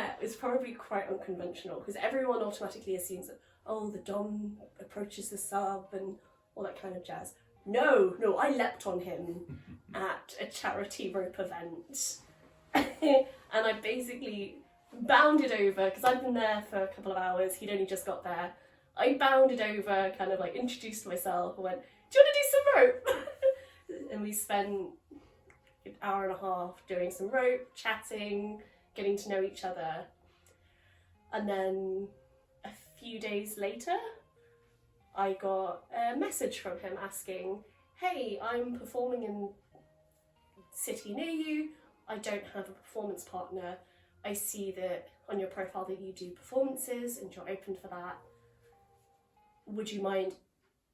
met is probably quite unconventional, because everyone automatically assumes that, oh, the dom approaches the sub and all that kind of jazz. No, I leapt on him at a charity rope event. And I basically bounded over, because I'd been there for a couple of hours, he'd only just got there. I bounded over, kind of like introduced myself and went, do you want to do some rope? And we spent an hour and a half doing some rope, chatting, getting to know each other. And then a few days later, I got a message from him asking, hey, I'm performing in a city near you. I don't have a performance partner. I see that on your profile that you do performances and you're open for that. Would you mind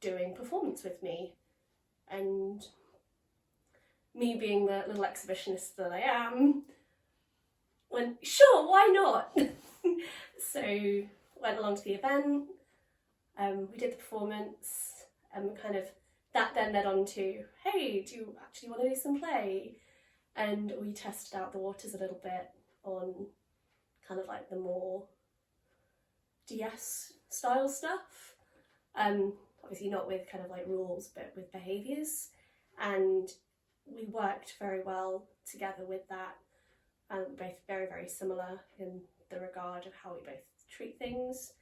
doing performance with me? And me being the little exhibitionist that I am, went, sure, why not? So went along to the event, we did the performance, and kind of that then led on to, hey, do you actually want to do some play? And we tested out the waters a little bit on kind of like the more DS style stuff. Obviously not with kind of like rules, but with behaviours. And we worked very well together with that. Both very, very similar in the regard of how we both treat things.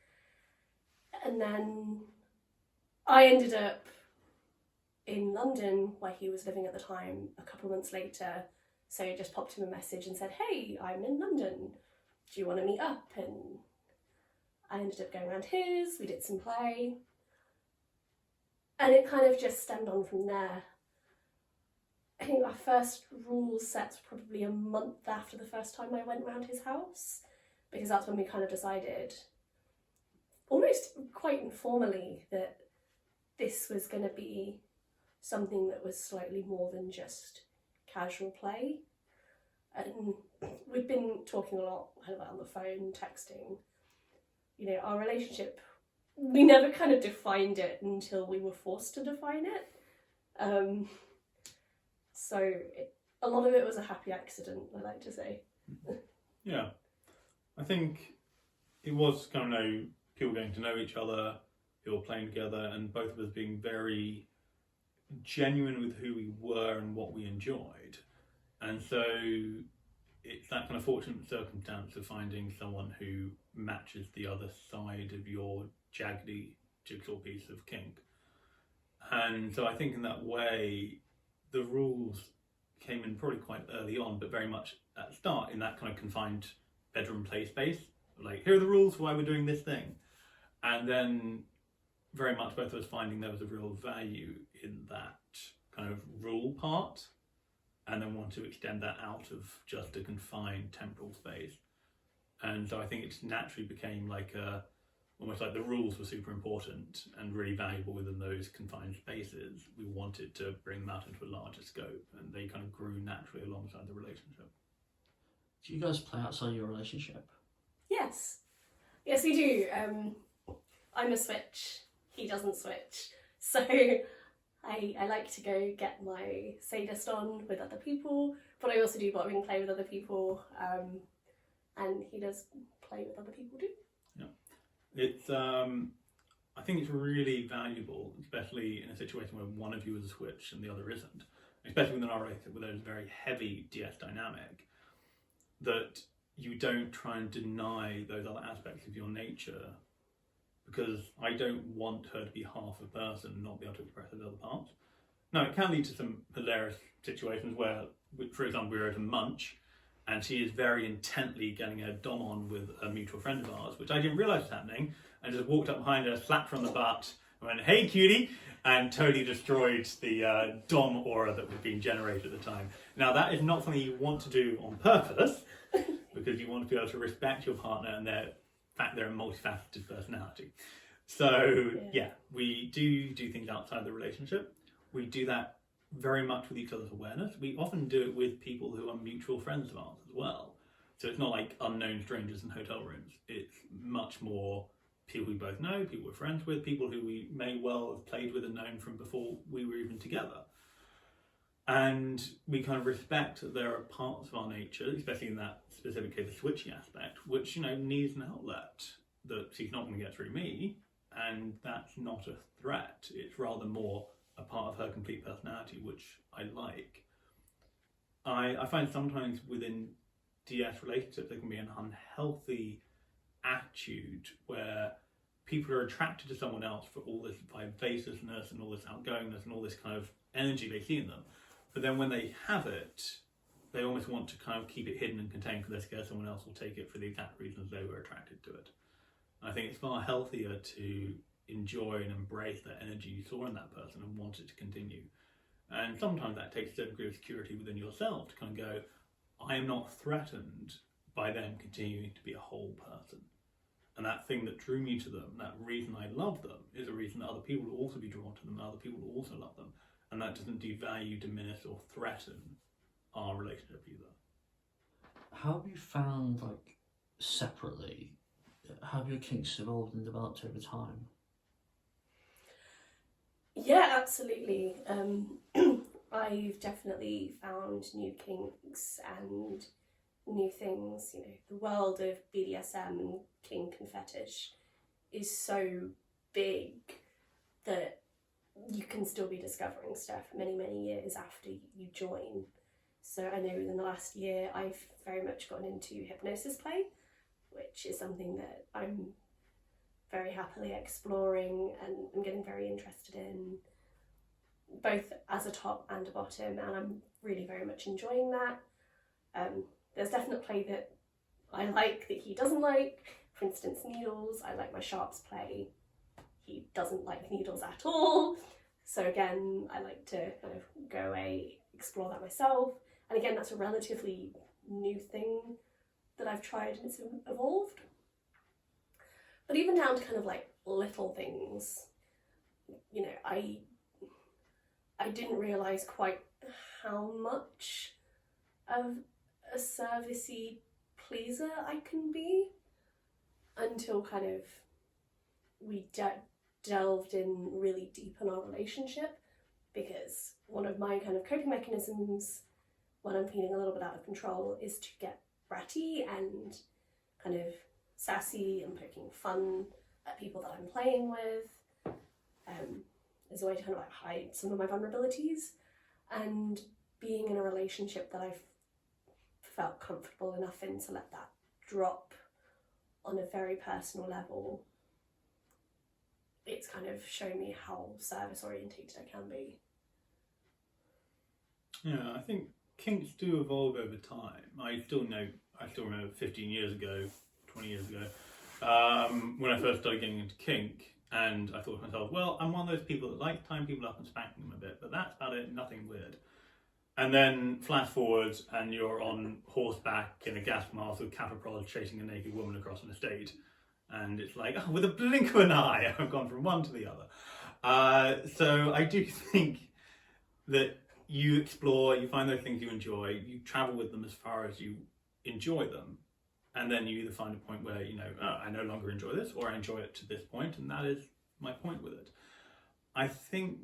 And then I ended up in London, where he was living at the time, a couple of months later. So I just popped him a message and said, hey, I'm in London. Do you want to meet up? And I ended up going around his, we did some play. And it kind of just stemmed on from there. I think our first rules set was probably a month after the first time I went round his house, because that's when we kind of decided, almost quite informally, that this was going to be something that was slightly more than just casual play. And we've been talking a lot kind of on the phone, texting. You know, our relationship, we never kind of defined it until we were forced to define it. So a lot of it was a happy accident, I like to say. Yeah, I think it was kind of people getting to know each other, people playing together, and both of us being very genuine with who we were and what we enjoyed. And so it's that kind of fortunate circumstance of finding someone who matches the other side of your jaggedy jigsaw piece of kink. And so I think in that way, the rules came in probably quite early on, but very much at the start in that kind of confined bedroom play space. Like, here are the rules for why we're doing this thing. And then very much both of us finding there was a real value in that kind of rule part, and then want to extend that out of just a confined temporal space. And so I think it naturally became like almost like the rules were super important and really valuable within those confined spaces. We wanted to bring them out into a larger scope, and they kind of grew naturally alongside the relationship. Do you guys play outside your relationship? Yes, we do. I'm a switch, he doesn't switch. So I like to go get my sadist on with other people, but I also do bottoming play with other people, and he does play with other people too. Yeah, it's I think it's really valuable, especially in a situation where one of you is a switch and the other isn't, especially within our relationship where there's a very heavy DS dynamic, that you don't try and deny those other aspects of your nature, because I don't want her to be half a person and not be able to express those other parts. Now, it can lead to some hilarious situations where, for example, we were at a munch and she is very intently getting her dom on with a mutual friend of ours, which I didn't realise was happening, and just walked up behind her, slapped her on the butt, and went, hey cutie, and totally destroyed the dom aura that was being generated at the time. Now, that is not something you want to do on purpose, because you want to be able to respect your partner and their fact they're a multifaceted personality. So yeah, we do things outside the relationship. We do that very much with each other's awareness. We often do it with people who are mutual friends of ours as well. So it's not like unknown strangers in hotel rooms. It's much more people we both know, people we're friends with, people who we may well have played with and known from before we were even together. And we kind of respect that there are parts of our nature, especially in that specific case, the switchy aspect, which, needs an outlet that she's not going to get through me, and that's not a threat. It's rather more a part of her complete personality, which I like. I find sometimes within DS relationships there can be an unhealthy attitude where people are attracted to someone else for all this vivaciousness and all this outgoingness and all this kind of energy they see in them. But then when they have it, they almost want to kind of keep it hidden and contained because they're scared someone else will take it for the exact reasons they were attracted to it. And I think it's far healthier to enjoy and embrace that energy you saw in that person and want it to continue. And sometimes that takes a certain degree of security within yourself to kind of go, I am not threatened by them continuing to be a whole person. And that thing that drew me to them, that reason I love them, is a reason that other people will also be drawn to them, and other people will also love them. And that doesn't devalue, diminish, or threaten our relationship either. How have you found, separately, how have your kinks evolved and developed over time? Yeah, absolutely. I've definitely found new kinks and new things. The world of BDSM and kink and fetish is so big that you can still be discovering stuff many, many years after you join. So I know in the last year I've very much gotten into hypnosis play, which is something that I'm very happily exploring and I'm getting very interested in, both as a top and a bottom, and I'm really very much enjoying that. There's definite play that I like that he doesn't like. For instance, needles. I like my sharps play. He doesn't like needles at all. So again, I like to kind of go away, explore that myself. And again, that's a relatively new thing that I've tried and it's evolved. But even down to kind of little things, I didn't realise quite how much of a servicey pleaser I can be until kind of we delved in really deep in our relationship, because one of my kind of coping mechanisms when I'm feeling a little bit out of control is to get bratty and kind of sassy and poking fun at people that I'm playing with, as a way to kind of hide some of my vulnerabilities. And being in a relationship that I've felt comfortable enough in to let that drop on a very personal level, it's kind of shown me how service orientated I can be. Yeah, I think kinks do evolve over time. I still remember 15 years ago, 20 years ago, when I first started getting into kink, and I thought to myself, well, I'm one of those people that like tying people up and spanking them a bit, but that's about it, nothing weird. And then flash forward and you're on horseback in a gas mask with cattle prods chasing a naked woman across an estate. And it's with a blink of an eye, I've gone from one to the other. So I do think that you explore, you find those things you enjoy, you travel with them as far as you enjoy them. And then you either find a point where, I no longer enjoy this, or I enjoy it to this point, and that is my point with it. I think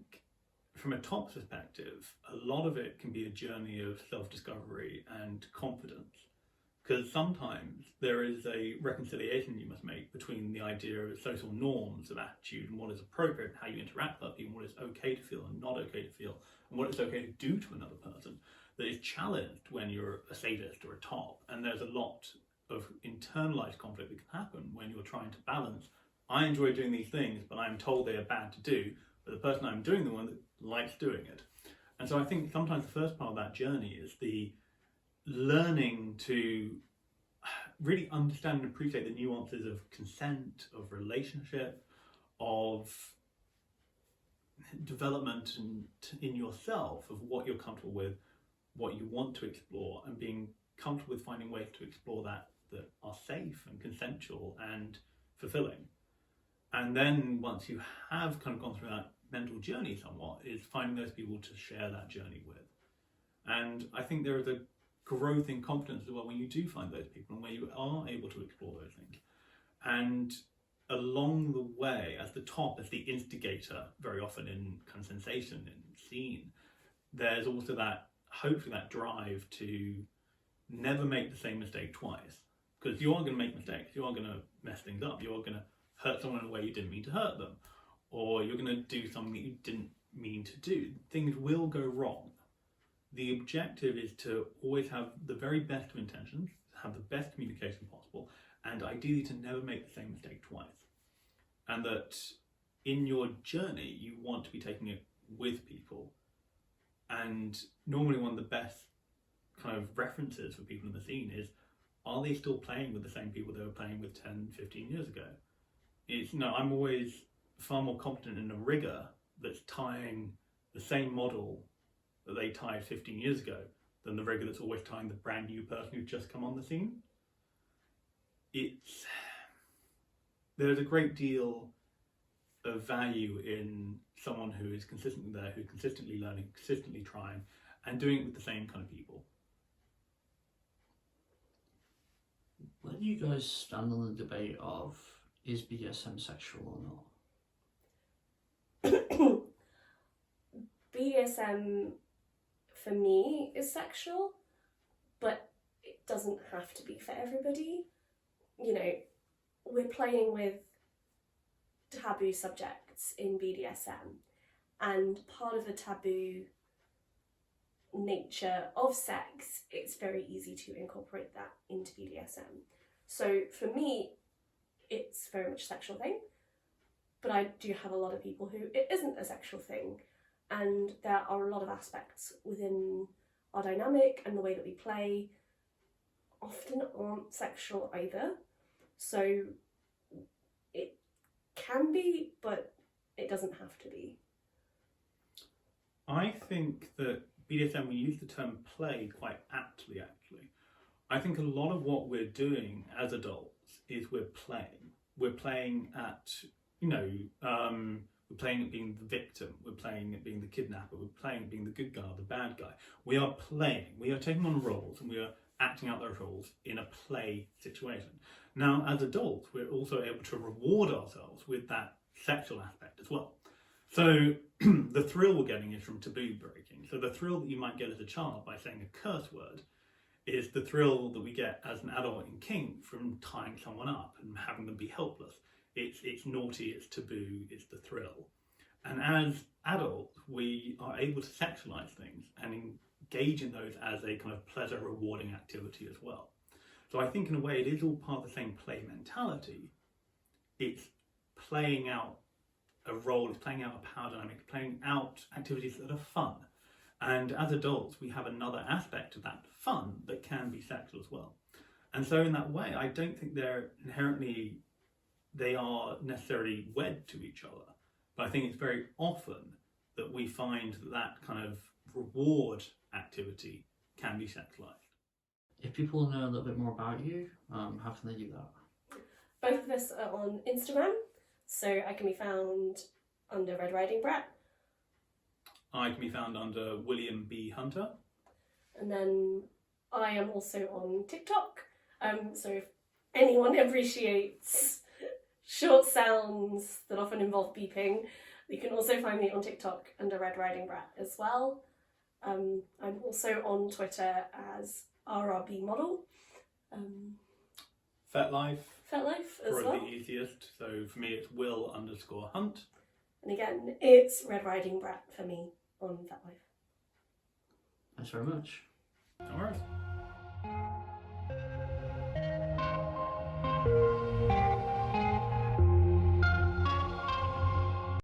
from a top perspective, a lot of it can be a journey of self-discovery and confidence. Because sometimes there is a reconciliation you must make between the idea of social norms of attitude and what is appropriate, how you interact with people, what is okay to feel and not okay to feel, and what it's okay to do to another person, that is challenged when you're a sadist or a top. And there's a lot of internalized conflict that can happen when you're trying to balance, I enjoy doing these things, but I'm told they are bad to do, but the person I'm doing the one that likes doing it. And so I think sometimes the first part of that journey is the learning to really understand and appreciate the nuances of consent, of relationship, of development in yourself, of what you're comfortable with, what you want to explore, and being comfortable with finding ways to explore that are safe and consensual and fulfilling. And then once you have kind of gone through that mental journey somewhat, is finding those people to share that journey with. And I think there is a growth in confidence as well when you do find those people and where you are able to explore those things. And along the way, as the top, as the instigator, very often in kind of sensation and scene, there's also that, hopefully, that drive to never make the same mistake twice. Because you are going to make mistakes, you are going to mess things up, you are going to hurt someone in a way you didn't mean to hurt them, or you're going to do something that you didn't mean to do. Things will go wrong. The objective is to always have the very best of intentions, have the best communication possible, and ideally to never make the same mistake twice. And that in your journey, you want to be taking it with people. And normally one of the best kind of references for people in the scene is, are they still playing with the same people they were playing with 10, 15 years ago? I'm always far more confident in a rigger that's tying the same model that they tied 15 years ago than the rigger that's always tying the brand new person who's just come on the scene. There's a great deal of value in someone who is consistently there, who's consistently learning, consistently trying, and doing it with the same kind of people. Where do you guys stand on the debate of, is BDSM sexual or not? BDSM for me is sexual, but it doesn't have to be for everybody. You know, we're playing with taboo subjects in BDSM, and part of the taboo nature of sex, it's very easy to incorporate that into BDSM. So for me, it's very much a sexual thing, but I do have a lot of people who it isn't a sexual thing, and there are a lot of aspects within our dynamic and the way that we play often aren't sexual either. So it can be, but it doesn't have to be. I think that BDSM, we use the term play quite aptly, actually. I think a lot of what we're doing as adults is we're playing. We're playing at, we're playing at being the victim. We're playing at being the kidnapper. We're playing at being the good guy or the bad guy. We are playing. We are taking on roles, and we are acting out those roles in a play situation. Now, as adults, we're also able to reward ourselves with that sexual aspect as well. So the thrill we're getting is from taboo breaking. So the thrill that you might get as a child by saying a curse word is the thrill that we get as an adult in kink from tying someone up and having them be helpless. It's naughty, it's taboo, it's the thrill. And as adults, we are able to sexualize things and engage in those as a kind of pleasure rewarding activity as well. So I think in a way it is all part of the same play mentality. It's playing out a role, it's playing out a power dynamic, playing out activities that are fun. And as adults, we have another aspect of that fun that can be sexual as well. And so in that way, I don't think they are necessarily wed to each other. But I think it's very often that we find that kind of reward activity can be sexualized. If people want to know a little bit more about you, how can they do that? Both of us are on Instagram, so I can be found under Red Riding Brat. I can be found under William B. Hunter. And then I am also on TikTok. So if anyone appreciates short sounds that often involve beeping, you can also find me on TikTok under Red Riding Brat as well. I'm also on Twitter as RRB Model. FetLife. FetLife as Probably well. the easiest. So for me, it's Will_Hunt. And again, it's Red Riding Brat for me on FetLife. Thanks very much. No worries.